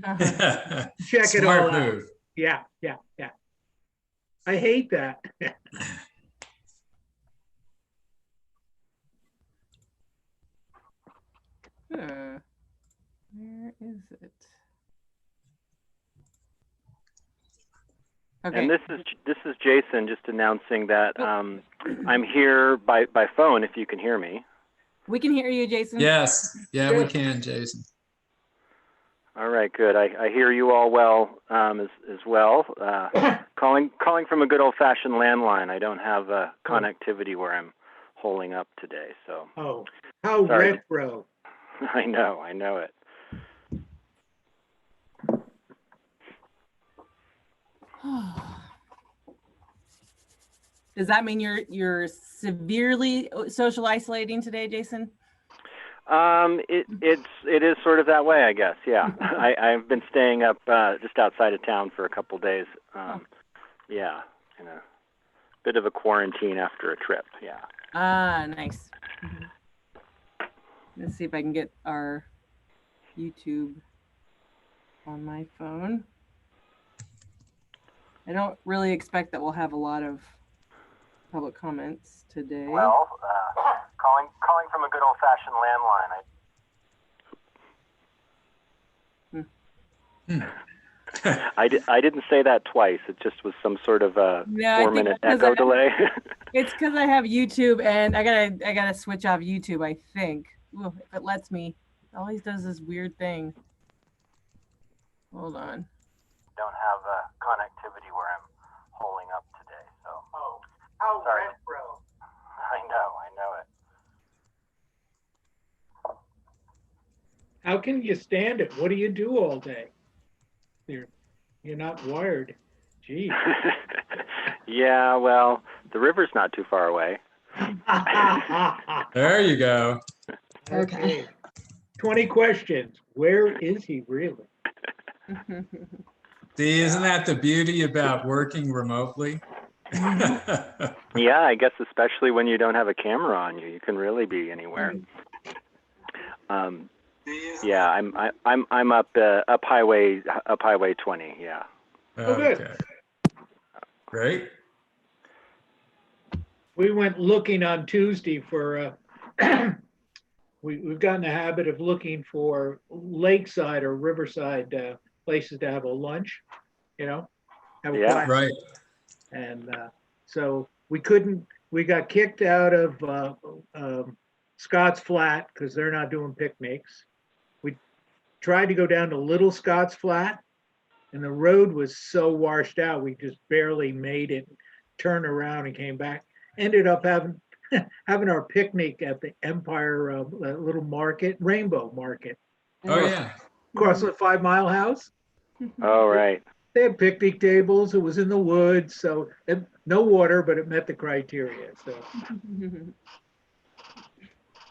Check it Smart all out. move. Yeah. I hate that. Where is it? Okay. And this is Jason, just announcing that I'm here by phone. If you can hear me. We can hear you, Jason. Yes. Yeah, we can, Jason. All right, good. I hear you all well as well. Calling from a good old-fashioned landline. I don't have connectivity where I'm holing up today, so. Oh, how Sorry. retro. I know it. Does that mean you're severely social isolating today, Jason? It is sort of that way, I guess. Yeah, I've been staying up just outside of town for a couple days. Yeah, in a bit of a quarantine after a trip. Yeah. Ah, nice. Let's see if I can get our YouTube on my phone. I don't really expect that we'll have a lot of public comments today. Well, calling from a good old-fashioned landline. I didn't say that twice. It just was some sort of a 4-minute echo delay. It's because I have YouTube and I gotta switch off YouTube, I think. Ooh, if it lets me. It always does this weird thing. Hold on. Don't have connectivity where I'm holing up today, so. Oh, how Sorry. retro. I know it. How can you stand it? What do you do all day? You're not wired. Gee. Yeah, well, the river's not too far away. There you go. Okay. 20 questions. Where is he really? See, isn't that the beauty about working remotely? Yeah, I guess especially when you don't have a camera on you, you can really be anywhere. Yeah, I'm up highway 20. Yeah. Oh, good. Okay. Great. We went looking on Tuesday for we've gotten a habit of looking for lakeside or riverside places to have a lunch, have a Yeah. quiet. Right. And so we got kicked out of Scott's Flat because they're not doing picnics. We tried to go down to Little Scott's Flat and the road was so washed out, we just barely made it, turned around and came back. Ended up having our picnic at the Empire little market, Rainbow Market. Oh, yeah. Across the 5 Mile House. Oh, right. They had picnic tables. It was in the woods, so no water, but it met the criteria. So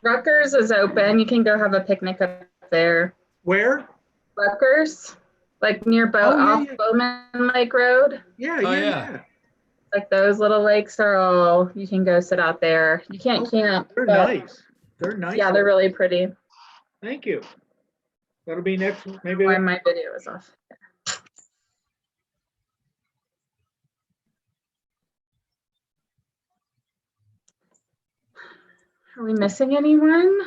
Rutgers is open. You can go have a picnic up there. where? Rutgers, like near off Bowman Lake Road. Yeah. Like those little lakes are all, you can go sit out there. You can't camp. They're nice. They're nice. Yeah, they're really pretty. Thank you. That'll be next. Maybe Why my video is off. Are we missing anyone?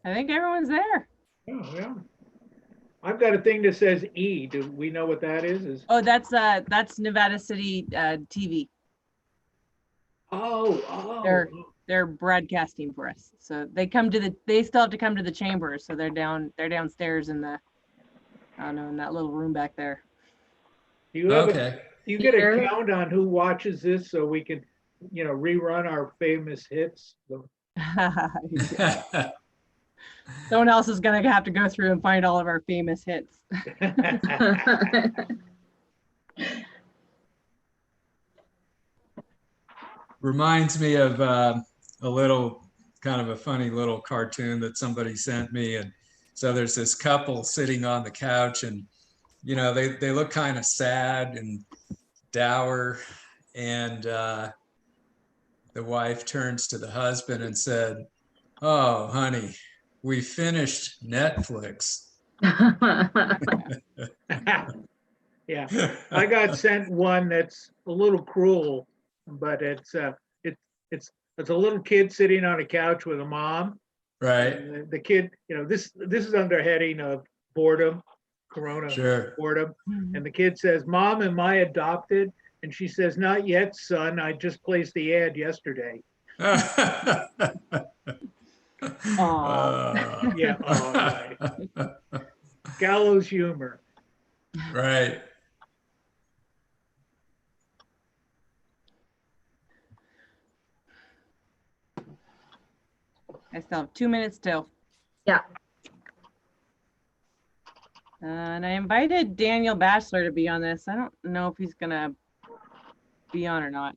I think everyone's there. Oh, yeah. I've got a thing that says E. Do we know what that is? Oh, that's Nevada City TV. Oh. They're broadcasting for us. So they still have to come to the chambers. So they're downstairs in in that little room back there. Do you get a count on who watches this so we can, rerun our famous hits? Someone else is going to have to go through and find all of our famous hits. Reminds me of a little kind of a funny little cartoon that somebody sent me. And so there's this couple sitting on the couch and, they look kind of sad and dour. And the wife turns to the husband and said, "Oh, honey, we finished Netflix." I got sent one that's a little cruel, but it's a little kid sitting on a couch with a mom. Right. And the kid, this is under heading of boredom, corona Sure. boredom. And the kid says, "Mom, am I adopted?" And she says, "Not yet, son. I just placed the ad yesterday." Yeah, all right. Gallows humor. Right. I still have 2 minutes still. Yeah. And I invited Daniel Batchelor to be on this. I don't know if he's gonna be on or not.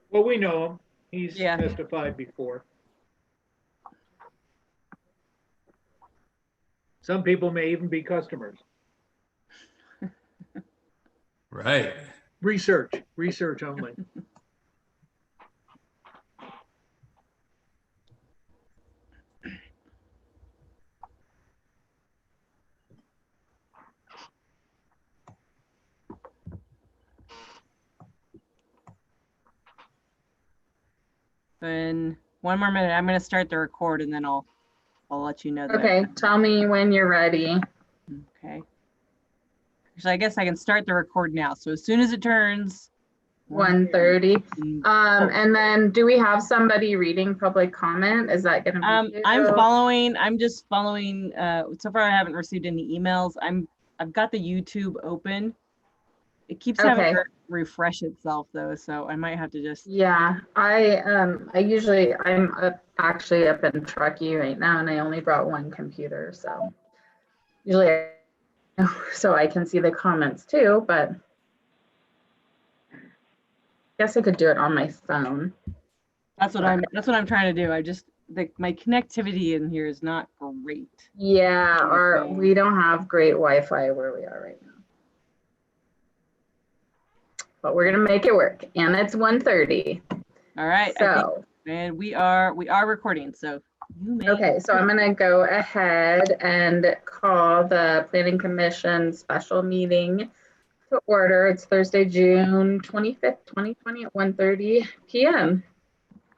Well, we know him. He's Yeah. testified before. Some people may even be customers. Right. Research only. In 1 more minute, I'm gonna start the record and then I'll let you know that. Okay, tell me when you're ready. Okay. So I guess I can start the record now. So as soon as it turns 1:30. mm, And then do we have somebody reading public comment? Is that gonna be you? I'm just following, so far I haven't received any emails. I've got the YouTube open. It keeps having Okay. to refresh itself though, so I might have to just, Yeah, I'm actually up in Truckee right now and I only brought one computer, so usually so I can see the comments too, but I guess I could do it on my phone. that's what I'm trying to do. My connectivity in here is not great. Yeah, Okay. we don't have great Wi-Fi where we are right now. But we're gonna make it work, and it's 1:30. All right. So, And we are recording, so you may. okay, so I'm gonna go ahead and call the Planning Commission special meeting to order. It's Thursday, June 25th, 2020 at 1:30 p.m.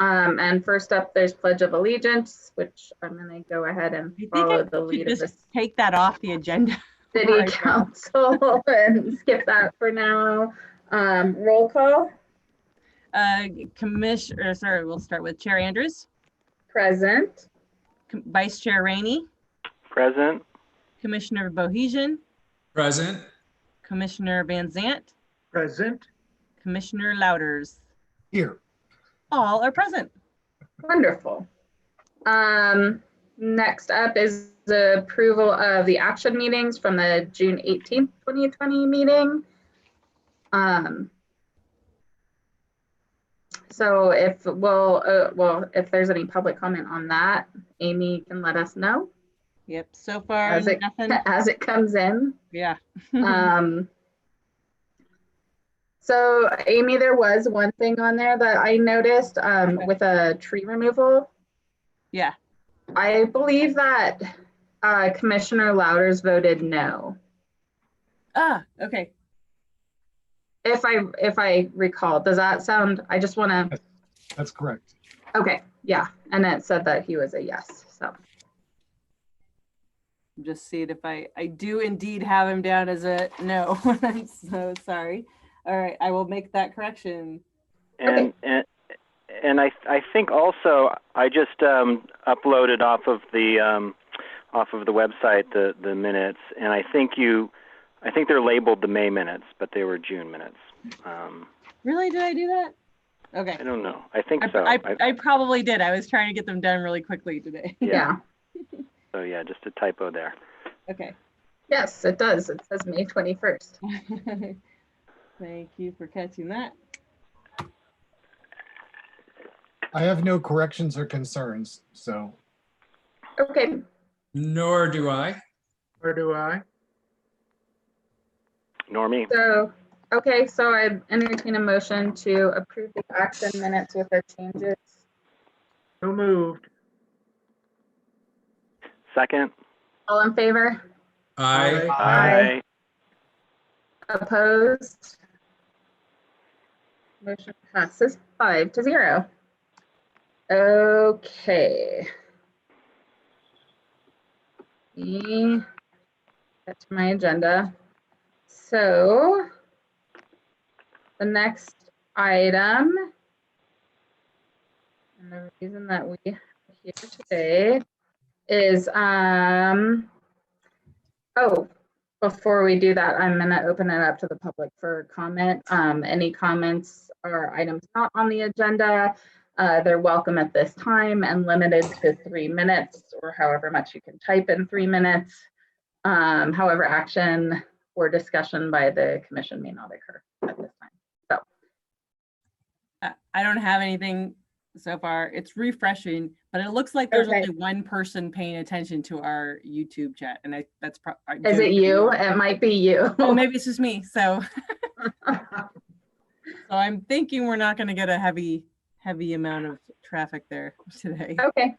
And first up, there's Pledge of Allegiance, which I'm gonna go ahead and follow the lead of the Take that off the agenda. City Council and skip that for now. Roll call. We'll start with Chair Andrews, Present. Vice Chair Rainey, Present. Commissioner Bohesian, Present. Commissioner Van Zant, Present. Commissioner Louders. Here. All are present. Wonderful. Next up is the approval of the action meetings from the June 18th, 2020 meeting. So if if there's any public comment on that, Amy can let us know Yep. So far, as it comes in. Yeah. So Amy, there was one thing on there that I noticed with a tree removal. Yeah. I believe that Commissioner Louders voted no. Okay. If I recall, does that sound? I just want to. That's correct. Okay, yeah, and it said that he was a yes. So Just see it if I do indeed have him down as a no. I'm so sorry. All right, I will make that correction. And I think also I just uploaded off of the website the minutes, and I think they're labeled the May minutes, but they were June minutes. Really? Did I do that? Okay. I don't know. I think so. I probably did. I was trying to get them done really quickly today. yeah. So yeah, just a typo there. Okay. Yes, it does. It says May 21st. Thank you for catching that. I have no corrections or concerns, so. Okay. Nor do I. Or do I? Nor me. So okay, so I entertain a motion to approve the action minutes with the changes. So moved. Second. All in favor? I. Aye. Opposed? Motion passes 5-0. Okay. Let me get to my agenda. So the next item, and the reason that we are here today is, before we do that, I'm gonna open it up to the public for comment. Any comments or items not on the agenda, they're welcome at this time and limited to 3 minutes or however much you can type in 3 minutes. However, action or discussion by the commission may not occur at this time. So I don't have anything so far. It's refreshing, but it looks like there's Okay. only one person paying attention to our YouTube chat, and that's probably. is it you? It might be you. Oh, maybe it's just me. So, so I'm thinking we're not going to get a heavy amount of traffic there today. Okay.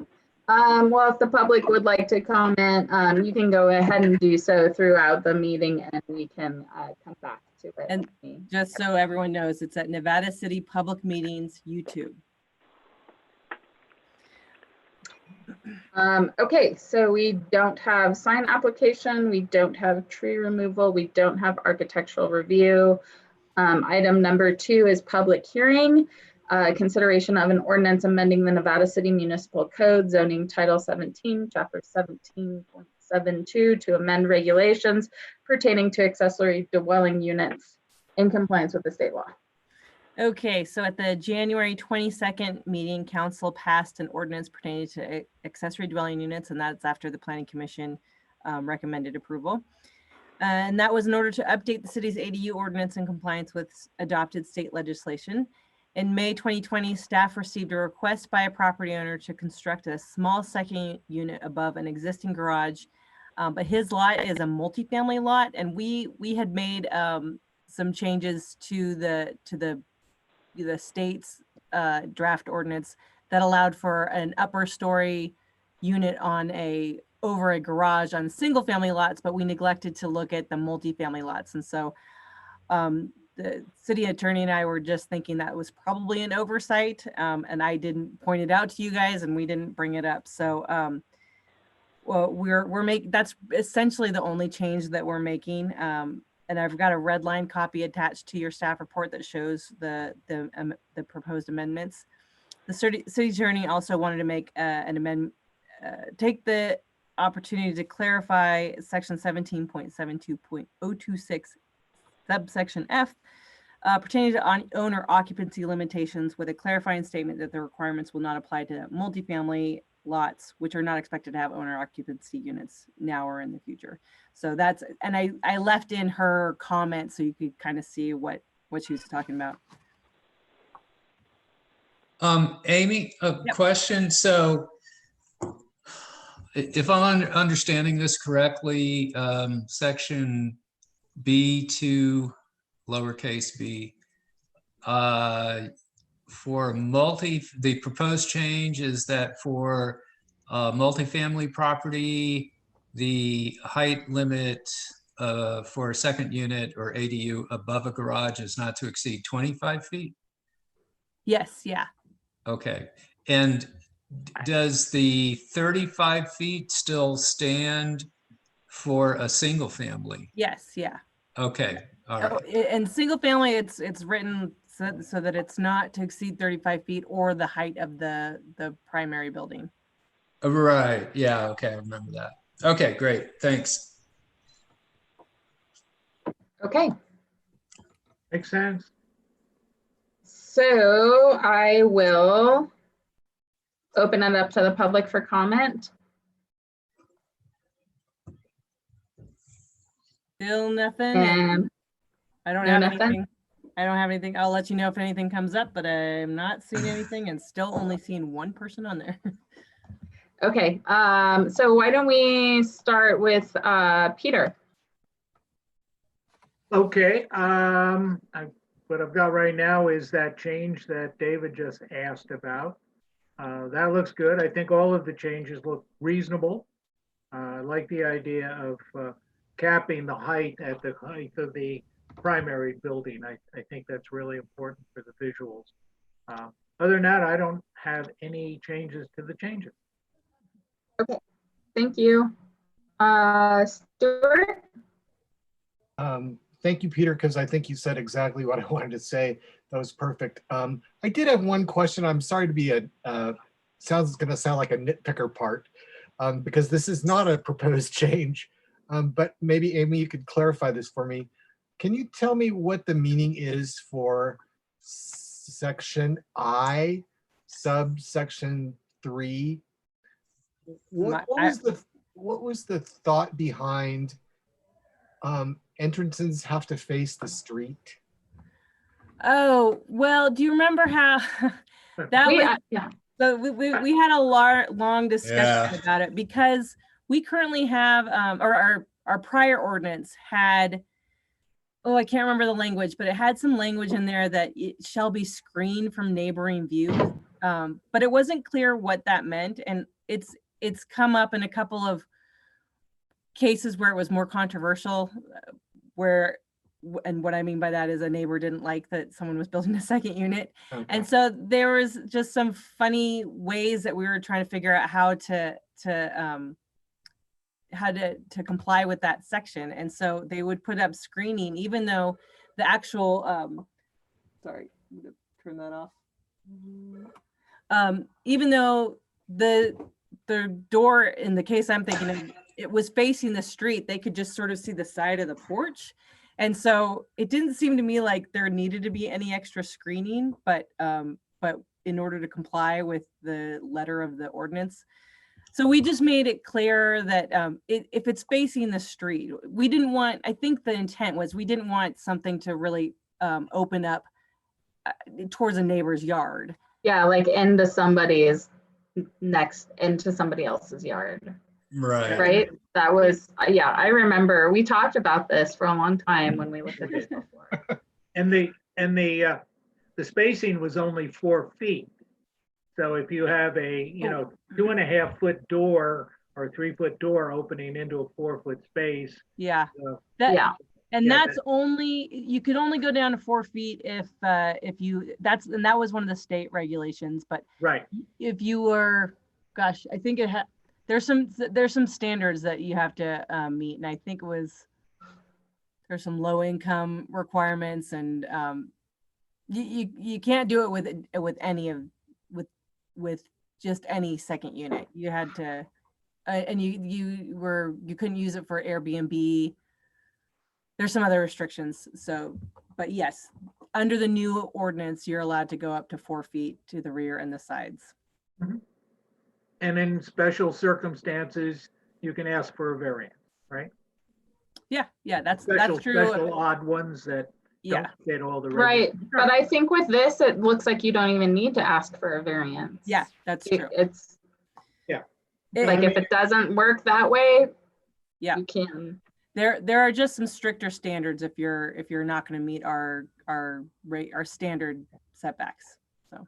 Well, if the public would like to comment, you can go ahead and do so throughout the meeting and we can come back to it. And just so everyone knows, it's at Nevada City Public Meetings YouTube. Okay, so we don't have sign application, we don't have tree removal, we don't have architectural review. Item number 2 is public hearing. Consideration of an ordinance amending the Nevada City Municipal Code zoning Title 17, Chapter 17.72 to amend regulations pertaining to accessory dwelling units in compliance with the state law. Okay, so at the January 22nd meeting, council passed an ordinance pertaining to accessory dwelling units, and that's after the Planning Commission recommended approval. And that was in order to update the city's ADU ordinance in compliance with adopted state legislation. In May 2020, staff received a request by a property owner to construct a small second unit above an existing garage, but his lot is a multifamily lot, and we had made some changes to the state's draft ordinance that allowed for an upper story unit on over a garage on single family lots, but we neglected to look at the multifamily lots. And so the city attorney and I were just thinking that was probably an oversight, and I didn't point it out to you guys and we didn't bring it up. So well, we're making, that's essentially the only change that we're making. And I've got a red line copy attached to your staff report that shows the proposed amendments. The city attorney also wanted to make an amendment, take the opportunity to clarify section 17.72.026 subsection F pertaining to owner occupancy limitations with a clarifying statement that the requirements will not apply to multifamily lots, which are not expected to have owner occupancy units now or in the future. So that's, and I left in her comment so you could kind of see what she was talking about. Amy, a question. So if I'm understanding this correctly, section B2, lowercase b, for the proposed change is that for multifamily property, the height limit for a second unit or ADU above a garage is not to exceed 25 feet? Yes, yeah. Okay. And does the 35 feet still stand for a single family? Yes, yeah. Okay. All right. Oh, and single family, it's written so that it's not to exceed 35 feet or the height of the primary building. Right. Yeah. Okay. I remember that. Okay. Great. Thanks. Okay. Makes sense. So I will open it up to the public for comment. Still nothing. And I don't no, have nothing? anything. I don't have anything. I'll let you know if anything comes up, but I'm not seeing anything and still only seeing one person on there. okay, so why don't we start with Peter? Okay, what I've got right now is that change that David just asked about. That looks good. I think all of the changes look reasonable. I like the idea of capping the height at the height of the primary building. I think that's really important for the visuals. Other than that, I don't have any changes to the changes. Thank you. Stuart? Thank you, Peter, because I think you said exactly what I wanted to say. That was perfect. I did have one question. I'm sorry to be going to sound like a nitpicker part, because this is not a proposed change. But maybe, Amy, you could clarify this for me. Can you tell me what the meaning is for section I, subsection 3? What was the thought behind entrances have to face the street? Oh, well, do you remember how Yeah. so we had a long discussion about it, because we currently have or our prior ordinance had, oh, I can't remember the language, but it had some language in there that it shall be screened from neighboring views. But it wasn't clear what that meant. And it's come up in a couple of cases where it was more controversial, and what I mean by that is a neighbor didn't like that someone was building a second unit. Okay. And so there was just some funny ways that we were trying to figure out how to comply with that section. And so they would put up screening, even though the actual, sorry, I'm gonna turn that off. Even though the door in the case I'm thinking of, it was facing the street, they could just sort of see the side of the porch. And so it didn't seem to me like there needed to be any extra screening, but in order to comply with the letter of the ordinance. So we just made it clear that if it's facing the street, we didn't want, I think the intent was we didn't want something to really open up towards a neighbor's yard. Yeah, like into somebody else's yard. Right? That was, yeah, I remember we talked about this for a long time when we looked at this before. And the spacing was only 4 feet. So if you have a 2.5 foot door or 3 foot door opening into a 4 foot space. Yeah. Yeah. And that's only, you could only go down to 4 feet if and that was one of the state regulations, but right. If you were, gosh, I think there's some standards that you have to meet. And I think there's some low income requirements, and you can't do it with just any second unit. You had to, and you couldn't use it for Airbnb. There's some other restrictions. So, but yes, under the new ordinance, you're allowed to go up to 4 feet to the rear and the sides. Mm-hmm. And in special circumstances, you can ask for a variance, right? Yeah, that's true. Special odd ones that don't fit all the right. But I think with this, it looks like you don't even need to ask for a variance. Yeah, that's true. It's like if it doesn't work that way, yeah, you can. There are just some stricter standards if you're not going to meet our standard setbacks. So.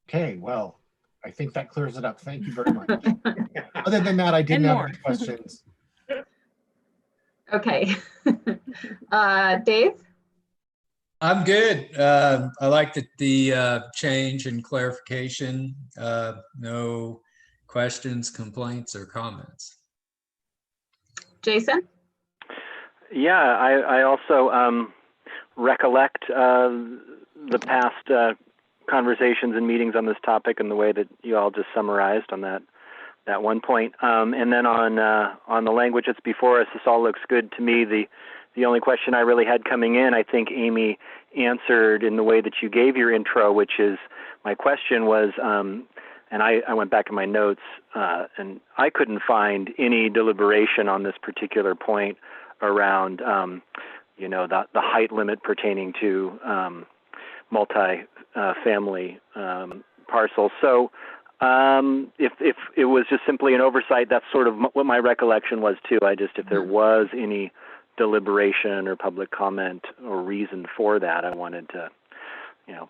Okay, well, I think that clears it up. Thank you very much. Other than that, I didn't have any questions. Okay. Dave? I'm good. I like the change and clarification. No questions, complaints, or comments. Jason? Yeah, I also recollect the past conversations and meetings on this topic and the way that you all just summarized on that one point. And then on the language that's before us, this all looks good to me. The only question I really had coming in, I think Amy answered in the way that you gave your intro, which is my question was, and I went back in my notes and I couldn't find any deliberation on this particular point around, the height limit pertaining to multi-family parcels. So if it was just simply an oversight, that's sort of what my recollection was too. If there was any deliberation or public comment or reason for that, I wanted to,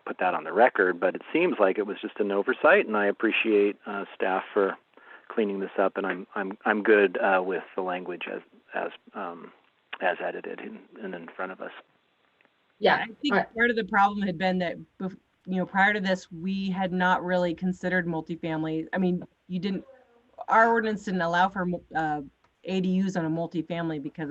put that on the record. But it seems like it was just an oversight, and I appreciate staff for cleaning this up. And I'm good with the language as as edited and in front of us. Yeah. I think part of the problem had been that, prior to this, we had not really considered multifamily. I mean, our ordinance didn't allow for ADUs on a multifamily because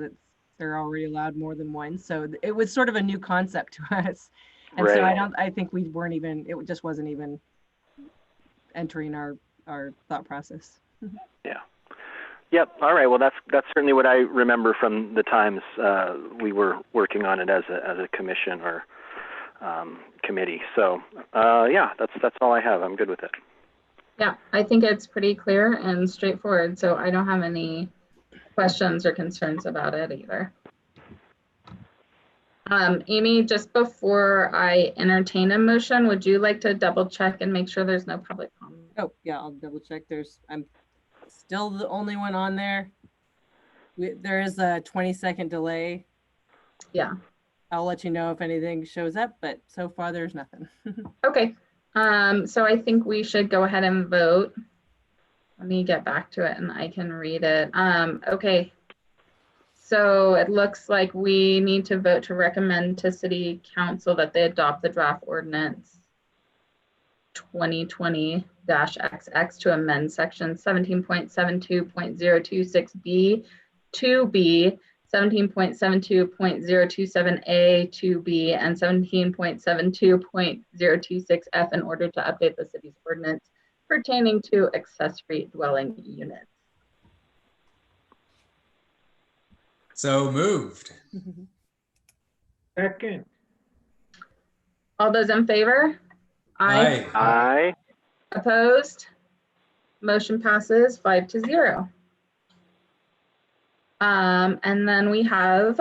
they're already allowed more than one. So it was sort of a new concept to us. And so I think we weren't even, it just wasn't even entering our thought process. Yeah. Yep. All right. Well, that's certainly what I remember from the times we were working on it as a commission or committee. So yeah, that's all I have. I'm good with it. Yeah, I think it's pretty clear and straightforward, so I don't have any questions or concerns about it either. Amy, just before I entertain a motion, would you like to double check and make sure there's no public comment? Oh, yeah, I'll double check. I'm still the only one on there. There is a 20-second delay. Yeah. I'll let you know if anything shows up, but so far there's nothing. Okay. So I think we should go ahead and vote. Let me get back to it and I can read it. Okay. So it looks like we need to vote to recommend to City Council that they adopt the draft ordinance 2020-XX to amend section 17.72.026B to B, 17.72.027A to B, and 17.72.026F in order to update the city's ordinance pertaining to accessory dwelling units. So moved. Second. All those in favor? Aye. Aye. Opposed? Motion passes 5-0. And then we have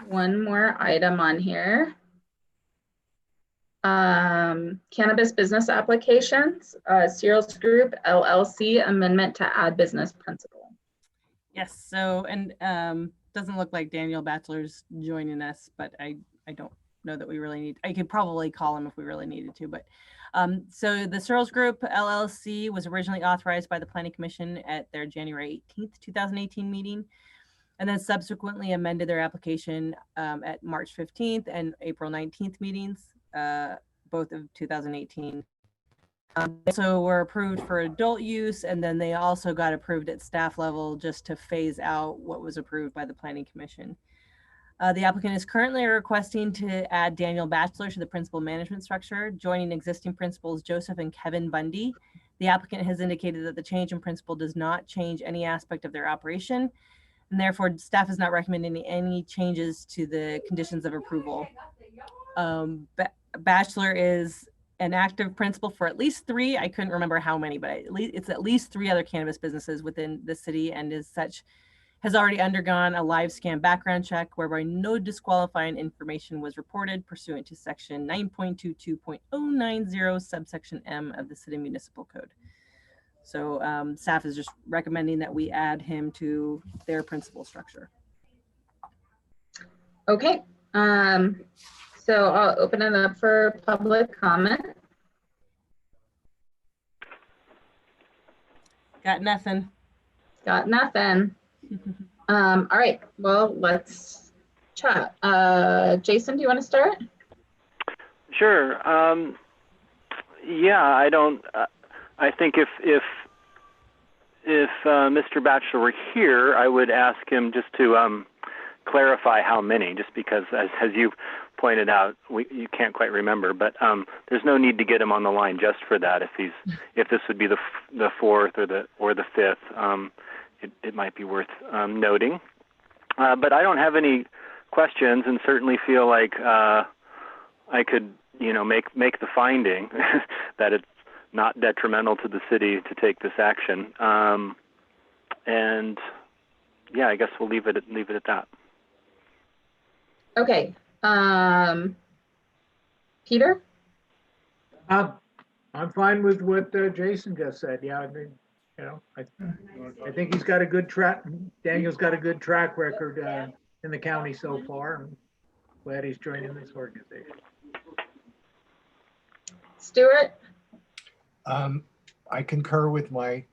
one more item on here. Cannabis business applications, Cereals Group LLC amendment to add business principal. Yes, so, and doesn't look like Daniel Batchelor's joining us, but I don't know that we really need, I could probably call him if we really needed to, but so the Searles Group LLC was originally authorized by the Planning Commission at their January 18th, 2018 meeting, and then subsequently amended their application at March 15th and April 19th meetings, both of 2018. So were approved for adult use, and then they also got approved at staff level just to phase out what was approved by the Planning Commission. The applicant is currently requesting to add Daniel Batchelor to the principal management structure, joining existing principals Joseph and Kevin Bundy. The applicant has indicated that the change in principal does not change any aspect of their operation, and therefore staff is not recommending any changes to the conditions of approval. Batchelor is an active principal for at least 3, I couldn't remember how many, but it's at least 3 other cannabis businesses within the city, and as such has already undergone a live scan background check whereby no disqualifying information was reported pursuant to section 9.22.090 subsection M of the City Municipal Code. So staff is just recommending that we add him to their principal structure. Okay, so I'll open it up for public comment. Got nothing. Got nothing. All right, well, let's chat. Jason, do you want to start? Sure. Yeah, I don't. I think if Mr. Batchelor were here, I would ask him just to clarify how many. Just because, as you pointed out, you can't quite remember. But there's no need to get him on the line just for that. If this would be the 4th or the 5th. It might be worth noting. But I don't have any questions, and certainly feel like I could, make the finding that it's not detrimental to the city to take this action. And yeah, I guess we'll leave it at that. Okay. Peter? I'm fine with what Jason just said. Yeah, I mean, I think he's got a good track. Daniel's got a good track record in the county so far. I'm glad he's joining this organization. Stuart? I concur with my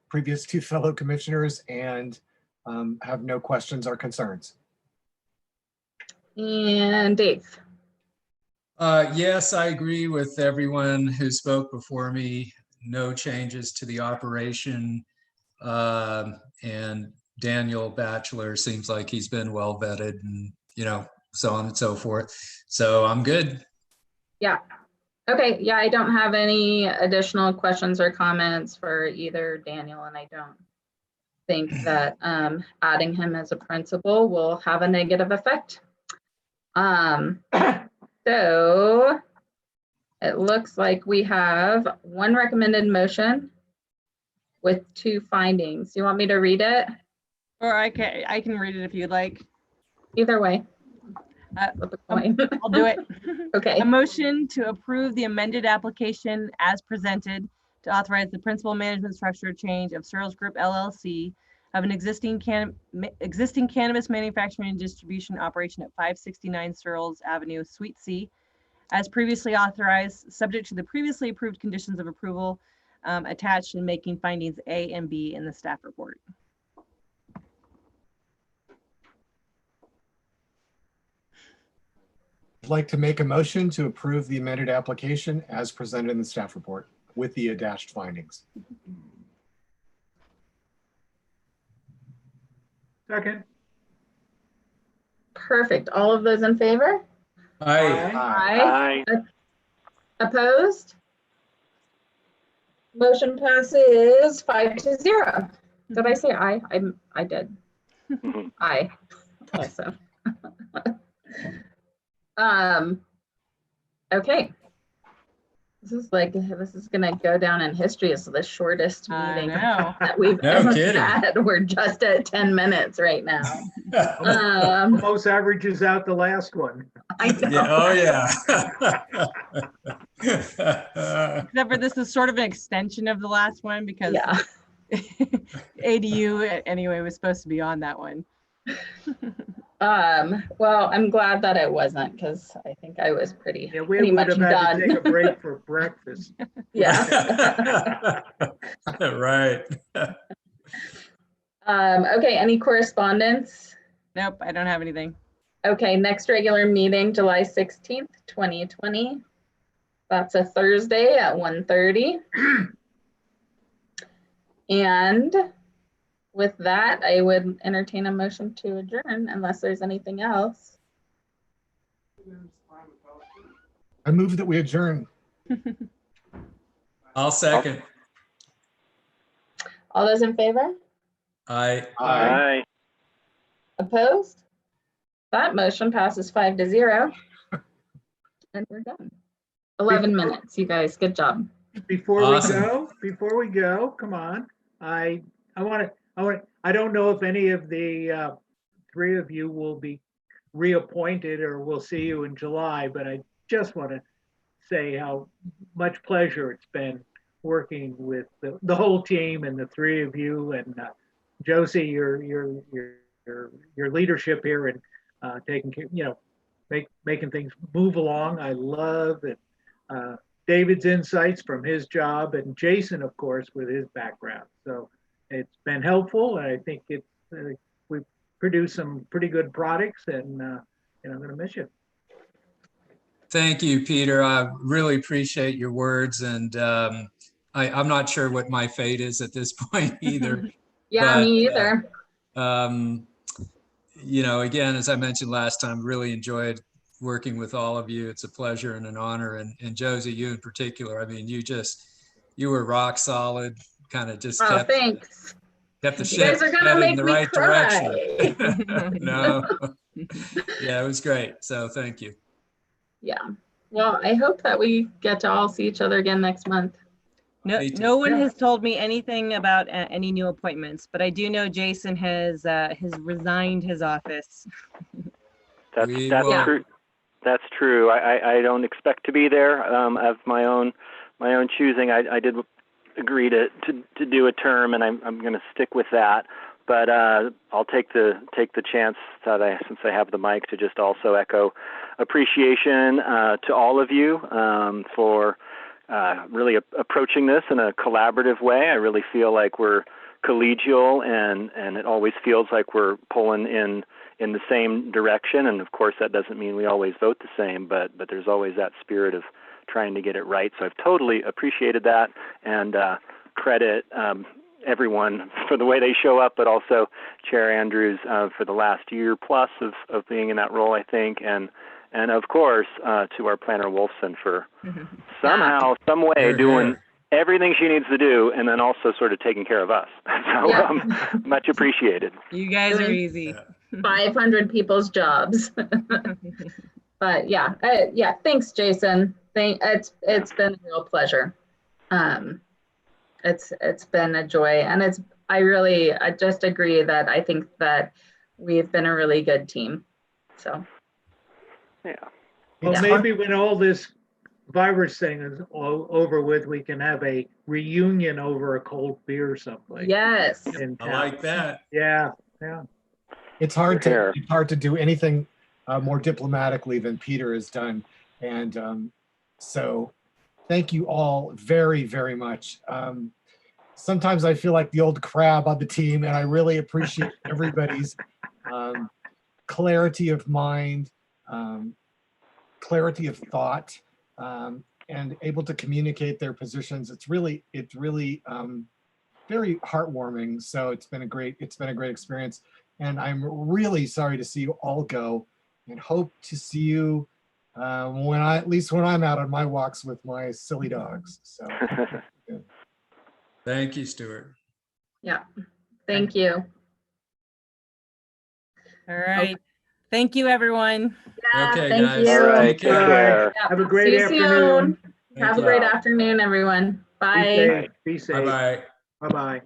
previous 2 fellow commissioners, and have no questions or concerns. And Dave. Yes, I agree with everyone who spoke before me. No changes to the operation. And Daniel Batchelor seems like he's been well vetted and, so on and so forth. So I'm good. Yeah. Okay. Yeah, I don't have any additional questions or comments for either Daniel, and I don't think that adding him as a principal will have a negative effect. So it looks like we have one recommended motion with 2 findings. You want me to read it? Or I can read it if you'd like. Either way. Flip a coin. I'll do it. Okay. A motion to approve the amended application as presented to authorize the principal management structure change of Searles Group LLC of an existing cannabis manufacturing and distribution operation at 569 Searles Avenue, Suite C, as previously authorized, subject to the previously approved conditions of approval attached and making findings A and B in the staff report. I'd like to make a motion to approve the amended application as presented in the staff report with the attached findings. Second. Perfect. All of those in favor? Aye. Aye. Opposed? Motion passes 5-0. Did I say aye? I did. Aye. Also. Okay. This is gonna go down in history as the shortest I meeting know. that we've No ever kidding. had. We're just at 10 minutes right now. Almost averages out the last one. I know. Yeah, oh, yeah. Except for this is sort of an extension of the last one because Yeah. ADU anyway was supposed to be on that one. Well, I'm glad that it wasn't because I think I was pretty Yeah, we would much have had done. to take a break for breakfast. Yeah. Right. Okay, any correspondence? Nope, I don't have anything. Okay, next regular meeting, July 16th, 2020. That's a Thursday at 1:30. And with that, I would entertain a motion to adjourn unless there's anything else. I move that we adjourn. I'll second. All those in favor? Aye. Aye. Opposed? That motion passes 5-0. And we're done. 11 minutes, you guys. Good job. Before Awesome. we go, come on. I don't know if any of the 3 of you will be reappointed or we'll see you in July, but I just want to say how much pleasure it's been working with the whole team and the 3 of you, and Josie, your leadership here and taking care, making things move along. I love it. David's insights from his job, and Jason, of course, with his background. So it's been helpful. I think we've produced some pretty good products, and I'm going to miss you. Thank you, Peter. I really appreciate your words, and I'm not sure what my fate is at this point either. Yeah, But, me either. Again, as I mentioned last time, really enjoyed working with all of you. It's a pleasure and an honor. And Josie, you in particular, I mean, you were rock solid, kind of just kept Thanks. the You ship guys are gonna headed make in the me right cry. direction. No. Yeah, it was great. So thank you. Yeah. Well, I hope that we get to all see each other again next month. No one Yeah. has told me anything about any new appointments, but I do know Jason has resigned his office. That's will. true. That's true. I don't expect to be there of my own choosing. I did agree to do a term, and I'm going to stick with that. But I'll take the chance that since I have the mic to just also echo appreciation to all of you for really approaching this in a collaborative way. I really feel like we're collegial, and it always feels like we're pulling in the same direction. And of course, that doesn't mean we always vote the same, but there's always that spirit of trying to get it right. So I've totally appreciated that, and credit everyone for the way they show up, but also Chair Andrews for the last year plus of being in that role, I think, and of course to our planner Wolfson for somehow, some way Here, doing here. everything she needs to do, and then also sort of taking care of us. So Yeah. much appreciated. You guys are Doing easy. 500 people's jobs. But yeah, thanks, Jason. It's been a real pleasure. It's been a joy, and I just agree that I think that we've been a really good team. So Yeah. Well, It's maybe when all this virus thing is over with, we can have a reunion over a cold beer someplace. yes, In I town. like that. Yeah. It's hard Sure. to do anything more diplomatically than Peter has done. And so thank you all very, very much. Sometimes I feel like the old crab on the team, and I really appreciate everybody's clarity of mind, clarity of thought, and able to communicate their positions. It's really very heartwarming. So it's been a great experience. And I'm really sorry to see you all go, and hope to see you at least when I'm out on my walks with my silly dogs. So Thank you, Stuart. yeah, thank you. All right. Thank you, everyone. Yeah, Okay, thank guys. you. All right. Take Take care. care. Yeah, Have a great see you afternoon. soon. Thank Have a you. great afternoon, everyone. Be Bye. safe. Be safe. Bye-bye. Bye-bye.